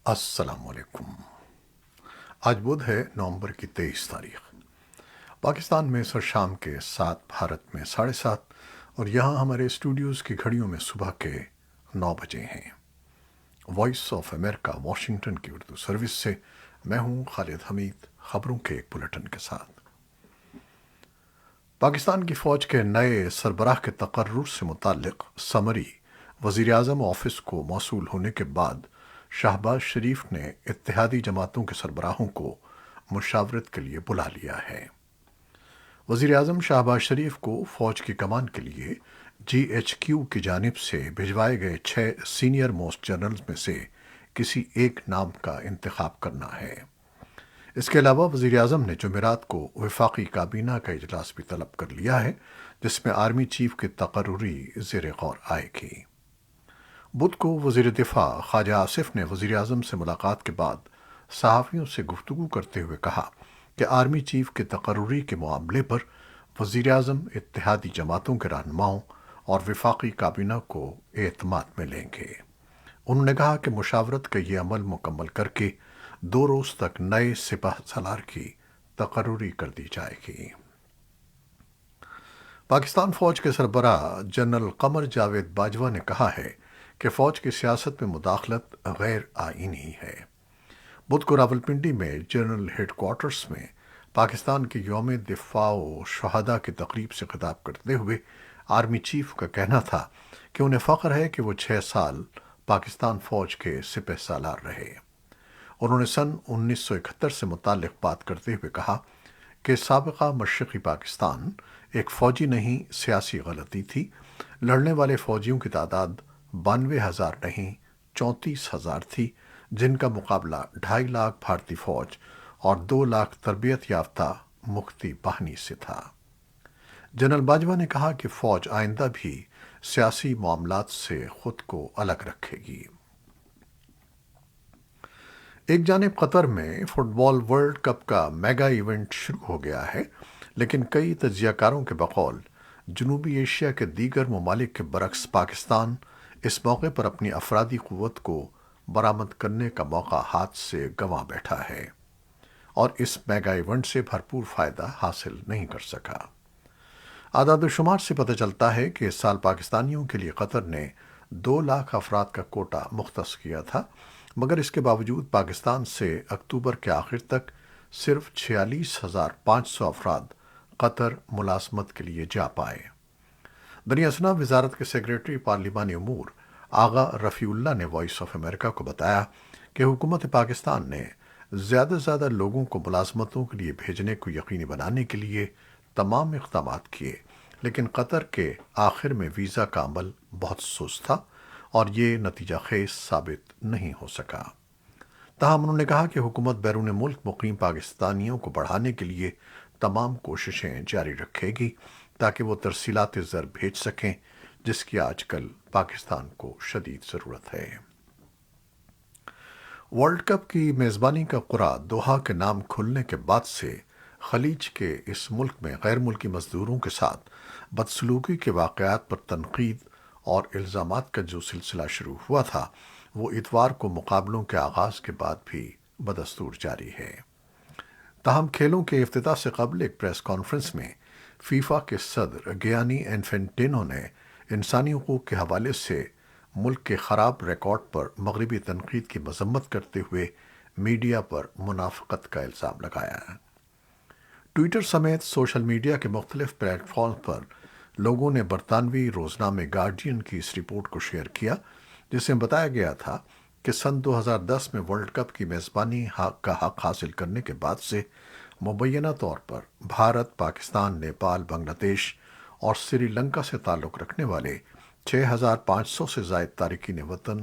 السلام علیکم۔ آج بدھ ہے، نومبر کی 23 تاریخ۔ پاکستان میں سر شام کے 7، بھارت میں 7:30، اور یہاں ہمارے اسٹوڈیوز کی گھڑیوں میں صبح کے 9 بجے ہیں۔ وائس آف امریکہ واشنگٹن کی اردو سروس سے میں ہوں خالد حمید، خبروں کے ایک بلٹن کے ساتھ۔ پاکستان کی فوج کے نئے سربراہ کے تقرر سے متعلق سمری وزیر اعظم آفس کو موصول ہونے کے بعد شہباز شریف نے اتحادی جماعتوں کے سربراہوں کو مشاورت کے لیے بلا لیا ہے۔ وزیر اعظم شہباز شریف کو فوج کی کمان کے لیے جی ایچ کیو کی جانب سے بھجوائے گئے 6 سینئر موسٹ جنرلز میں سے کسی ایک نام کا انتخاب کرنا ہے۔ اس کے علاوہ وزیر اعظم نے جمعرات کو وفاقی کابینہ کا اجلاس بھی طلب کر لیا ہے، جس میں آرمی چیف کی تقرری زیر غور آئے گی۔ بدھ کو وزیر دفاع خواجہ آصف نے وزیر اعظم سے ملاقات کے بعد صحافیوں سے گفتگو کرتے ہوئے کہا کہ آرمی چیف کے تقرری کے معاملے پر وزیر اعظم اتحادی جماعتوں کے رہنماؤں اور وفاقی کابینہ کو اعتماد میں لیں گے۔ انہوں نے کہا کہ مشاورت کا یہ عمل مکمل کر کے 2 روز تک نئے سپہ سالار کی تقرری کر دی جائے گی۔ پاکستان فوج کے سربراہ جنرل قمر جاوید باجوہ نے کہا ہے کہ فوج کی سیاست میں مداخلت غیر آئینی ہے۔ بدھ کو راولپنڈی میں جنرل ہیڈ کوارٹرز میں پاکستان کے یوم دفاع و شہداء کی تقریب سے خطاب کرتے ہوئے آرمی چیف کا کہنا تھا کہ انہیں فخر ہے کہ وہ 6 سال پاکستان فوج کے سپہ سالار رہے۔ انہوں نے سن 1971 سے متعلق بات کرتے ہوئے کہا کہ سابقہ مشرقی پاکستان ایک فوجی نہیں سیاسی غلطی تھی۔ لڑنے والے فوجیوں کی تعداد 92,000 نہیں 34,000 تھی، جن کا مقابلہ 2.5 لاکھ بھارتی فوج اور 2 لاکھ تربیت یافتہ مختی باہنی سے تھا۔ جنرل باجوہ نے کہا کہ فوج آئندہ بھی سیاسی معاملات سے خود کو الگ رکھے گی۔ ایک جانب قطر میں فٹ بال ورلڈ کپ کا میگا ایونٹ شروع ہو گیا ہے، لیکن کئی تجزیہ کاروں کے بقول جنوبی ایشیا کے دیگر ممالک کے برعکس پاکستان اس موقع پر اپنی افرادی قوت کو برآمد کرنے کا موقع ہاتھ سے گنوا بیٹھا ہے اور اس میگا ایونٹ سے بھرپور فائدہ حاصل نہیں کر سکا۔ اعداد و شمار سے پتہ چلتا ہے کہ اس سال پاکستانیوں کے لیے قطر نے 2 لاکھ افراد کا کوٹا مختص کیا تھا، مگر اس کے باوجود پاکستان سے اکتوبر کے آخر تک صرف 46,500 افراد قطر ملازمت کے لیے جا پائے۔ بنی اسنا وزارت کے سیکریٹری پارلیمانی امور آغا رفیع اللہ نے وائس آف امریکہ کو بتایا کہ حکومت پاکستان نے زیادہ سے زیادہ لوگوں کو ملازمتوں کے لیے بھیجنے کو یقینی بنانے کے لیے تمام اقدامات کیے، لیکن قطر کے آخر میں ویزا کا عمل بہت سست تھا اور یہ نتیجہ خیز ثابت نہیں ہو سکا۔ تاہم انہوں نے کہا کہ حکومت بیرون ملک مقیم پاکستانیوں کو بڑھانے کے لیے تمام کوششیں جاری رکھے گی تاکہ وہ ترسیلات زر بھیج سکیں، جس کی آج کل پاکستان کو شدید ضرورت ہے۔ ورلڈ کپ کی میزبانی کا قرعہ دوحہ کے نام کھلنے کے بعد سے خلیج کے اس ملک میں غیر ملکی مزدوروں کے ساتھ بدسلوکی کے واقعات پر تنقید اور الزامات کا جو سلسلہ شروع ہوا تھا، وہ اتوار کو مقابلوں کے آغاز کے بعد بھی بدستور جاری ہے۔ تاہم کھیلوں کے افتتاح سے قبل ایک پریس کانفرنس میں فیفا کے صدر گیانی انفینٹینو نے انسانی حقوق کے حوالے سے ملک کے خراب ریکارڈ پر مغربی تنقید کی مذمت کرتے ہوئے میڈیا پر منافقت کا الزام لگایا۔ ٹویٹر سمیت سوشل میڈیا کے مختلف پلیٹ فارم پر لوگوں نے برطانوی روزنامے گارڈین کی اس رپورٹ کو شیئر کیا، جس میں بتایا گیا تھا کہ سن 2010 میں ورلڈ کپ کی میزبانی کا حق حاصل کرنے کے بعد سے مبینہ طور پر بھارت، پاکستان، نیپال، بنگلہ دیش اور سری لنکا سے تعلق رکھنے والے 6,500 سے زائد تارکین وطن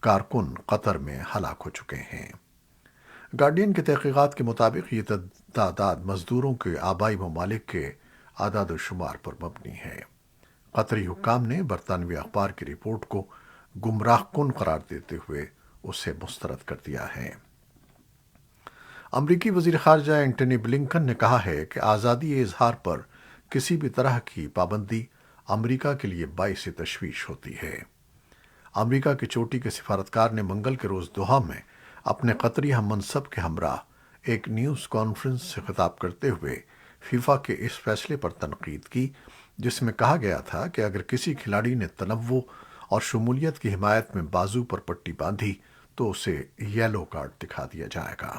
کارکن قطر میں ہلاک ہو چکے ہیں۔ گارڈین کی تحقیقات کے مطابق یہ تعداد مزدوروں کے آبائی ممالک کے اعداد و شمار پر مبنی ہے۔ قطری حکام نے برطانوی اخبار کی رپورٹ کو گمراہ کن قرار دیتے ہوئے اسے مسترد کر دیا ہے۔ امریکی وزیر خارجہ اینٹنی بلنکن نے کہا ہے کہ آزادی اظہار پر کسی بھی طرح کی پابندی امریکہ کے لیے باعث تشویش ہوتی ہے۔ امریکہ کی چوٹی کے سفارتکار نے منگل کے روز دوحہ میں اپنے قطری ہم منصب کے ہمراہ ایک نیوز کانفرنس سے خطاب کرتے ہوئے فیفا کے اس فیصلے پر تنقید کی جس میں کہا گیا تھا کہ اگر کسی کھلاڑی نے تنوع اور شمولیت کی حمایت میں بازو پر پٹی باندھی تو اسے یلو کارڈ دکھا دیا جائے گا۔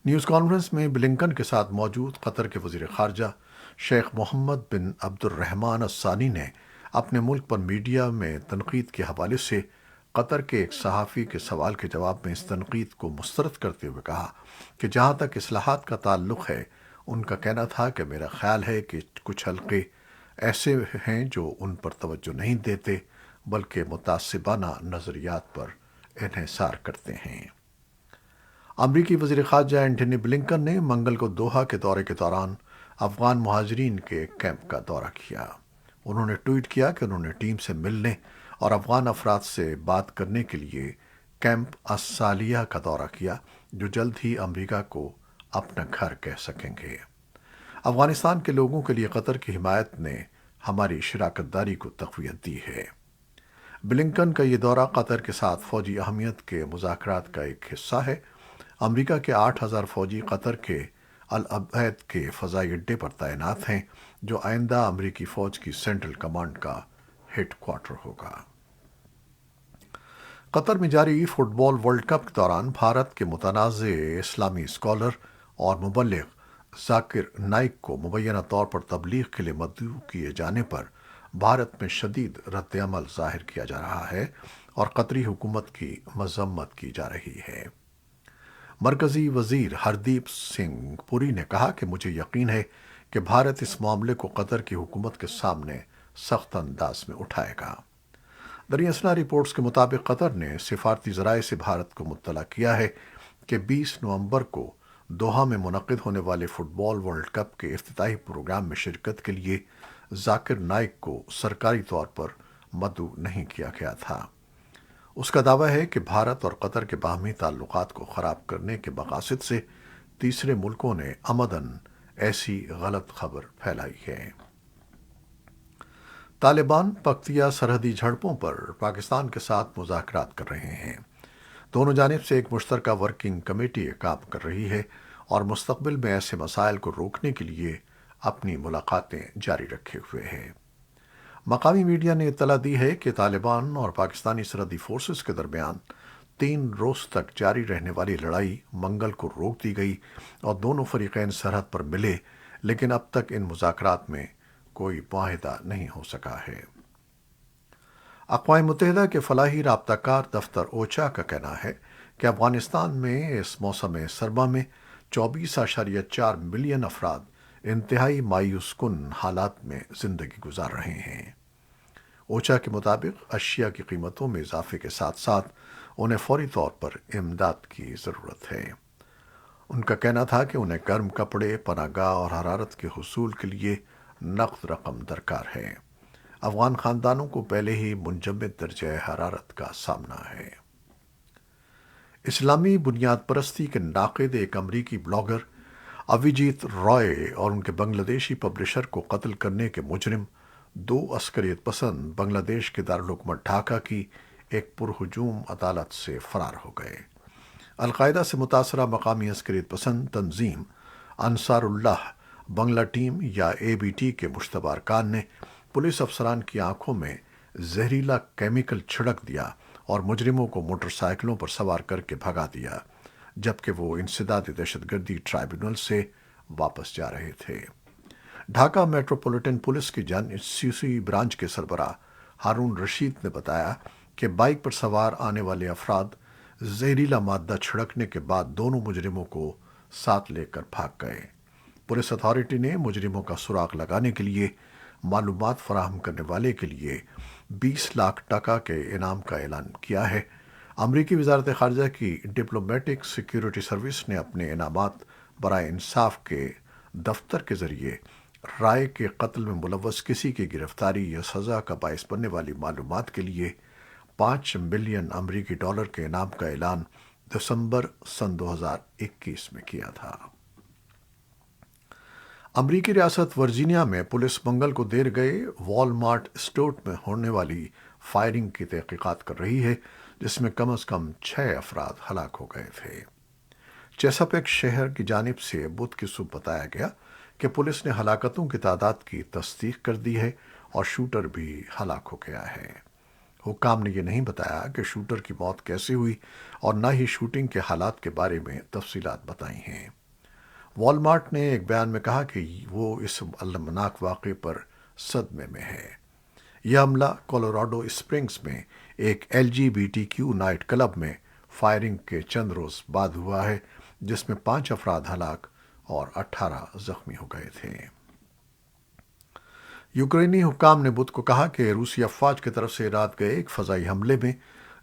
نیوز کانفرنس میں بلنکن کے ساتھ موجود قطر کے وزیر خارجہ شیخ محمد بن عبد الرحمن الثانی نے اپنے ملک پر میڈیا میں تنقید کے حوالے سے قطر کے ایک صحافی کے سوال کے جواب میں اس تنقید کو مسترد کرتے ہوئے کہا کہ جہاں تک اصلاحات کا تعلق ہے ان کا کہنا تھا کہ میرا خیال ہے کہ کچھ حلقے ایسے ہیں جو ان پر توجہ نہیں دیتے بلکہ متعصبانہ نظریات پر انحصار کرتے ہیں۔ امریکی وزیر خارجہ اینٹونی بلنکن نے منگل کو دوحہ کے دورے کے دوران افغان مہاجرین کے ایک کیمپ کا دورہ کیا۔ انہوں نے ٹویٹ کیا کہ انہوں نے ٹیم سے ملنے اور افغان افراد سے بات کرنے کے لیے کیمپ الصالیہ کا دورہ کیا جو جلد ہی امریکہ کو اپنا گھر کہہ سکیں گے۔ افغانستان کے لوگوں کے لیے قطر کی حمایت نے ہماری شراکت داری کو تقویت دی ہے۔ بلنکن کا یہ دورہ قطر کے ساتھ فوجی اہمیت کے مذاکرات کا ایک حصہ ہے۔ امریکہ کے 8,000 فوجی قطر کے العبید کے فضائی اڈے پر تعینات ہیں جو آئندہ امریکی فوج کی سینٹرل کمانڈ کا ہیڈ کوارٹر ہوگا۔ قطر میں جاری فٹ بال ورلڈ کپ کے دوران بھارت کے متنازع اسلامی اسکالر اور مبلغ ذاکر نائک کو مبینہ طور پر تبلیغ کے لیے مدعو کیے جانے پر بھارت میں شدید رد عمل ظاہر کیا جا رہا ہے اور قطری حکومت کی مذمت کی جا رہی ہے۔ مرکزی وزیر ہردیپ سنگھ پوری نے کہا کہ مجھے یقین ہے کہ بھارت اس معاملے کو قطر کی حکومت کے سامنے سخت انداز میں اٹھائے گا۔ دریاسنا رپورٹس کے مطابق قطر نے سفارتی ذرائع سے بھارت کو مطلع کیا ہے کہ 20 نومبر کو دوحہ میں منعقد ہونے والے فٹ بال ورلڈ کپ کے افتتاحی پروگرام میں شرکت کے لیے ذاکر نائک کو سرکاری طور پر مدعو نہیں کیا گیا تھا۔ اس کا دعویٰ ہے کہ بھارت اور قطر کے باہمی تعلقات کو خراب کرنے کے مقاصد سے تیسرے ملکوں نے عمداً ایسی غلط خبر پھیلائی ہے۔ طالبان پختیا سرحدی جھڑپوں پر پاکستان کے ساتھ مذاکرات کر رہے ہیں۔ دونوں جانب سے ایک مشترکہ ورکنگ کمیٹی کام کر رہی ہے اور مستقبل میں ایسے مسائل کو روکنے کے لیے اپنی ملاقاتیں جاری رکھے ہوئے ہے۔ مقامی میڈیا نے اطلاع دی ہے کہ طالبان اور پاکستانی سرحدی فورسز کے درمیان 3 روز تک جاری رہنے والی لڑائی منگل کو روک دی گئی اور دونوں فریقین سرحد پر ملے لیکن اب تک ان مذاکرات میں کوئی معاہدہ نہیں ہو سکا ہے۔ اقوام متحدہ کے فلاحی رابطہ کار دفتر اوچا کا کہنا ہے کہ افغانستان میں اس موسم سرما میں 24.4 ملین افراد انتہائی مایوس کن حالات میں زندگی گزار رہے ہیں۔ اوچا کے مطابق اشیاء کی قیمتوں میں اضافے کے ساتھ ساتھ انہیں فوری طور پر امداد کی ضرورت ہے۔ ان کا کہنا تھا کہ انہیں گرم کپڑے، پناہ گاہ اور حرارت کے حصول کے لیے نقد رقم درکار ہے۔ افغان خاندانوں کو پہلے ہی منجمد درجہ حرارت کا سامنا ہے۔ اسلامی بنیاد پرستی کے ناقد ایک امریکی بلاگر اویجیت رائے اور ان کے بنگلہ دیشی پبلشر کو قتل کرنے کے مجرم 2 عسکریت پسند بنگلہ دیش کے دارالحکومت ڈھاکہ کی ایک پرہجوم عدالت سے فرار ہو گئے۔ القاعدہ سے متاثرہ مقامی عسکریت پسند تنظیم انصار اللہ بنگلہ ٹیم یا اے بی ٹی کے مشتبہ ارکان نے پولیس افسران کی آنکھوں میں زہریلا کیمیکل چھڑک دیا اور مجرموں کو موٹر سائیکلوں پر سوار کر کے بھگا دیا جبکہ وہ انسداد دہشت گردی ٹرائبیونل سے واپس جا رہے تھے۔ ڈھاکہ میٹروپولیٹن پولیس کی جاسوسی برانچ کے سربراہ ہارون رشید نے بتایا کہ بائیک پر سوار آنے والے افراد زہریلا مادہ چھڑکنے کے بعد دونوں مجرموں کو ساتھ لے کر بھاگ گئے۔ پولیس اتھارٹی نے مجرموں کا سراغ لگانے کے لیے معلومات فراہم کرنے والے کے لیے 20 لاکھ ٹکا کے انعام کا اعلان کیا ہے۔ امریکی وزارت خارجہ کی ڈپلومیٹک سیکیورٹی سروس نے اپنے انعامات برائے انصاف کے دفتر کے ذریعے رائے کے قتل میں ملوث کسی کی گرفتاری یا سزا کا باعث بننے والی معلومات کے لیے 5 ملین امریکی ڈالر کے انعام کا اعلان دسمبر سن 2021 میں کیا تھا۔ امریکی ریاست ورجینیا میں پولیس منگل کو دیر گئے وال مارٹ اسٹور میں ہونے والی فائرنگ کی تحقیقات کر رہی ہے جس میں کم از کم 6 افراد ہلاک ہو گئے تھے۔ چیساپیک شہر کی جانب سے بدھ کی صبح بتایا گیا کہ پولیس نے ہلاکتوں کی تعداد کی تصدیق کر دی ہے اور شوٹر بھی ہلاک ہو گیا ہے۔ حکام نے یہ نہیں بتایا کہ شوٹر کی موت کیسے ہوئی اور نہ ہی شوٹنگ کے حالات کے بارے میں تفصیلات بتائی ہیں۔ والمارٹ نے ایک بیان میں کہا کہ وہ اس المناک واقعے پر صدمے میں ہے۔ یہ حملہ کولوراڈو اسپرنگز میں ایک LGBTQ نائٹ کلب میں فائرنگ کے چند روز بعد ہوا ہے، جس میں 5 افراد ہلاک اور 18 زخمی ہو گئے تھے۔ یوکرینی حکام نے بدھ کو کہا کہ روسی افواج کی طرف سے رات گئے ایک فضائی حملے میں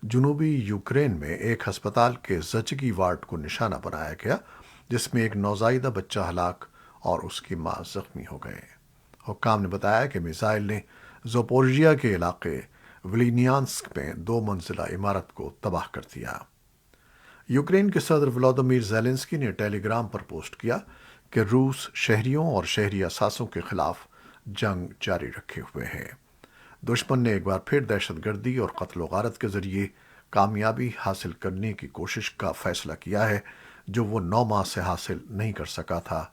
جنوبی یوکرین میں ایک ہسپتال کے زچگی وارڈ کو نشانہ بنایا گیا، جس میں ایک نوزائیدہ بچہ ہلاک اور اس کی ماں زخمی ہو گئے۔ حکام نے بتایا کہ میزائل نے زوپورژیا کے علاقے ولینیانسک میں 2 منزلہ عمارت کو تباہ کر دیا۔ یوکرین کے صدر ولادیمیر زیلنسکی نے ٹیلی گرام پر پوسٹ کیا کہ روس شہریوں اور شہری اثاثوں کے خلاف جنگ جاری رکھے ہوئے ہے۔ دشمن نے ایک بار پھر دہشت گردی اور قتل و غارت کے ذریعے کامیابی حاصل کرنے کی کوشش کا فیصلہ کیا ہے، جو وہ 9 ماہ سے حاصل نہیں کر سکا تھا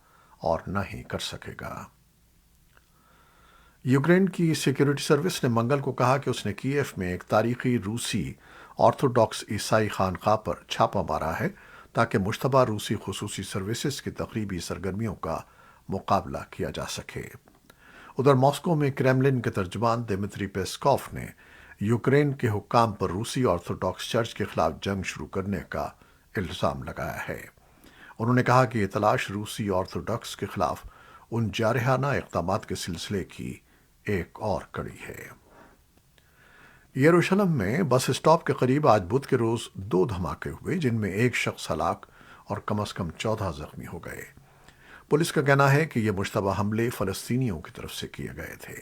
اور نہ ہی کر سکے گا۔ یوکرین کی سیکیورٹی سروس نے منگل کو کہا کہ اس نے کیف میں ایک تاریخی روسی آرتھوڈاکس عیسائی خانقاہ پر چھاپہ مارا ہے تاکہ مشتبہ روسی خصوصی سروسز کی تقریبی سرگرمیوں کا مقابلہ کیا جا سکے۔ ادھر ماسکو میں کریملن کے ترجمان دمتری پیسکوف نے یوکرین کے حکام پر روسی آرتھوڈاکس چرچ کے خلاف جنگ شروع کرنے کا الزام لگایا ہے۔ انہوں نے کہا کہ یہ تلاش روسی آرتھوڈاکس کے خلاف ان جارحانہ اقدامات کے سلسلے کی ایک اور کڑی ہے۔ یروشلم میں بس اسٹاپ کے قریب آج بدھ کے روز 2 دھماکے ہوئے، جن میں ایک شخص ہلاک اور کم از کم 14 زخمی ہو گئے۔ پولیس کا کہنا ہے کہ یہ مشتبہ حملے فلسطینیوں کی طرف سے کیے گئے تھے۔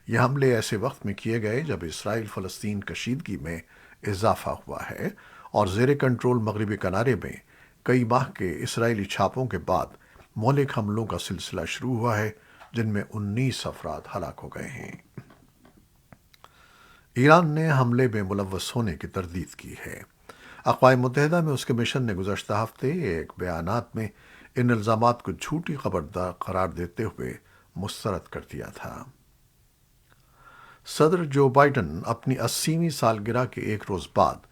یہ حملے ایسے وقت میں کیے گئے جب اسرائیل فلسطین کشیدگی میں اضافہ ہوا ہے اور زیر کنٹرول مغربی کنارے میں کئی ماہ کے اسرائیلی چھاپوں کے بعد مہلک حملوں کا سلسلہ شروع ہوا ہے، جن میں 19 افراد ہلاک ہو گئے ہیں۔ ایران نے حملے میں ملوث ہونے کی تردید کی ہے۔ اقوام متحدہ میں اس کے مشن نے گزشتہ ہفتے ایک بیانات میں ان الزامات کو جھوٹی خبر قرار دیتے ہوئے مسترد کر دیا تھا۔ صدر جو بائیڈن اپنی 80ویں سالگرہ کے ایک روز بعد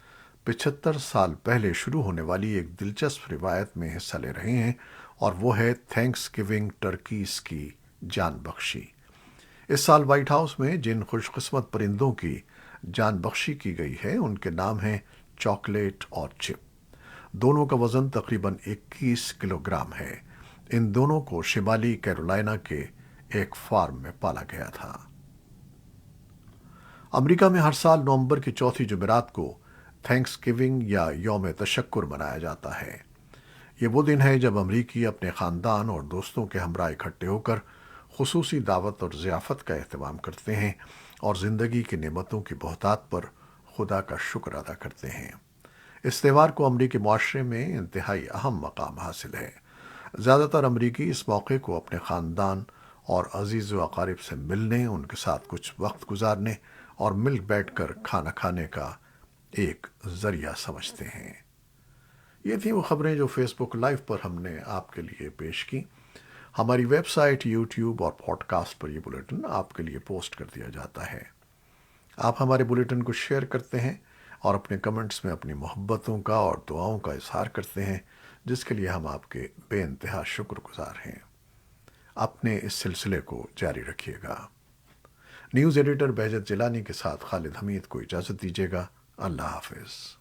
75 سال پہلے شروع ہونے والی ایک دلچسپ روایت میں حصہ لے رہے ہیں، اور وہ ہے تھینکس گیونگ ٹرکیز کی جان بخشی۔ اس سال وائٹ ہاؤس میں جن خوش قسمت پرندوں کی جان بخشی کی گئی ہے ان کے نام ہیں چاکلیٹ اور چپ۔ دونوں کا وزن تقریباً 21 کلو گرام ہے۔ ان دونوں کو شمالی کیرولائنا کے ایک فارم میں پالا گیا تھا۔ امریکہ میں ہر سال نومبر کی چوتھی جمعرات کو تھینکس گیونگ یا یوم تشکر منایا جاتا ہے۔ یہ وہ دن ہے جب امریکی اپنے خاندان اور دوستوں کے ہمراہ اکٹھے ہو کر خصوصی دعوت اور ضیافت کا اہتمام کرتے ہیں اور زندگی کی نعمتوں کی بہتات پر خدا کا شکر ادا کرتے ہیں۔ اس تہوار کو امریکی معاشرے میں انتہائی اہم مقام حاصل ہے۔ زیادہ تر امریکی اس موقع کو اپنے خاندان اور عزیز و اقارب سے ملنے، ان کے ساتھ کچھ وقت گزارنے اور مل بیٹھ کر کھانا کھانے کا ایک ذریعہ سمجھتے ہیں۔ یہ تھیں وہ خبریں جو فیس بک لائیو پر ہم نے آپ کے لیے پیش کی۔ ہماری ویب سائٹ، یوٹیوب اور پوڈ کاسٹ پر یہ بلیٹن آپ کے لیے پوسٹ کر دیا جاتا ہے۔ آپ ہمارے بلیٹن کو شیئر کرتے ہیں اور اپنے کمنٹس میں اپنی محبتوں کا اور دعاؤں کا اظہار کرتے ہیں، جس کے لیے ہم آپ کے بے انتہا شکر گزار ہیں۔ اپنے اس سلسلے کو جاری رکھیے گا۔ نیوز ایڈیٹر بہجت جیلانی کے ساتھ خالد حمید کو اجازت دیجیے گا۔ اللہ حافظ۔